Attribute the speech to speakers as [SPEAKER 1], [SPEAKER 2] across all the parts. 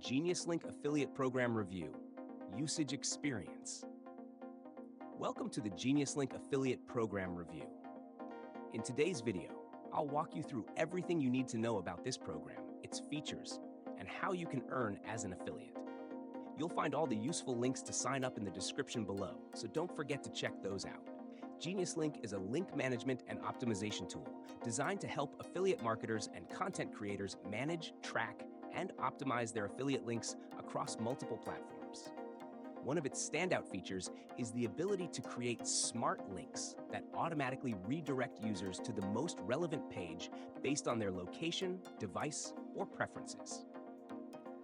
[SPEAKER 1] Geniuslink Affiliate Program Review, Usage Experience. Welcome to the Geniuslink Affiliate Program Review. In today's video, I'll walk you through everything you need to know about this program, its features, and how you can earn as an affiliate. You'll find all the useful links to sign up in the description below, so don't forget to check those out. Geniuslink is a link management and optimization tool designed to help affiliate marketers and content creators manage, track, and optimize their affiliate links across multiple platforms. One of its standout features is the ability to create smart links that automatically redirect users to the most relevant page based on their location, device, or preferences.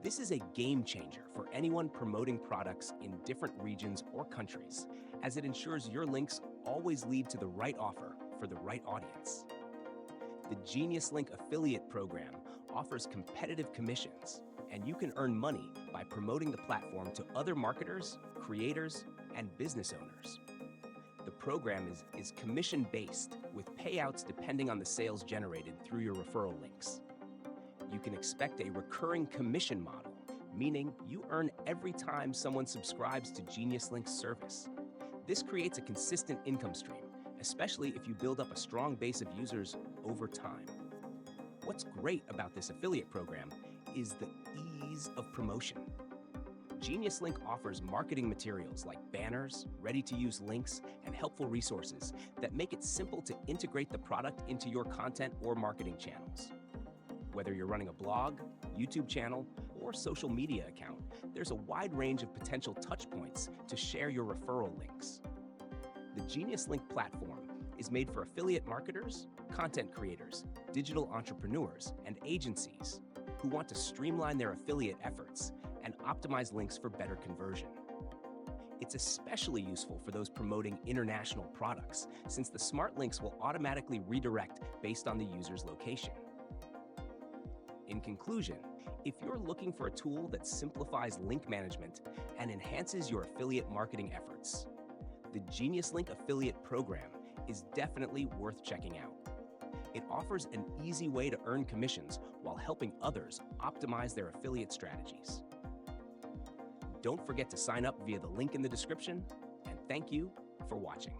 [SPEAKER 1] This is a game changer for anyone promoting products in different regions or countries, as it ensures your links always lead to the right offer for the right audience. The Geniuslink Affiliate Program offers competitive commissions, and you can earn money by promoting the platform to other marketers, creators, and business owners. The program is commission-based, with payouts depending on the sales generated through your referral links. You can expect a recurring commission model, meaning you earn every time someone subscribes to Geniuslink's service. This creates a consistent income stream, especially if you build up a strong base of users over time. What's great about this affiliate program is the ease of promotion. Geniuslink offers marketing materials like banners, ready-to-use links, and helpful resources that make it simple to integrate the product into your content or marketing channels. Whether you're running a blog, YouTube channel, or social media account, there's a wide range of potential touchpoints to share your referral links. The Geniuslink platform is made for affiliate marketers, content creators, digital entrepreneurs, and agencies who want to streamline their affiliate efforts and optimize links for better conversion. It's especially useful for those promoting international products, since the smart links will automatically redirect based on the user's location. In conclusion, if you're looking for a tool that simplifies link management and enhances your affiliate marketing efforts, the Geniuslink Affiliate Program is definitely worth checking out. It offers an easy way to earn commissions while helping others optimize their affiliate strategies. Don't forget to sign up via the link in the description, and thank you for watching.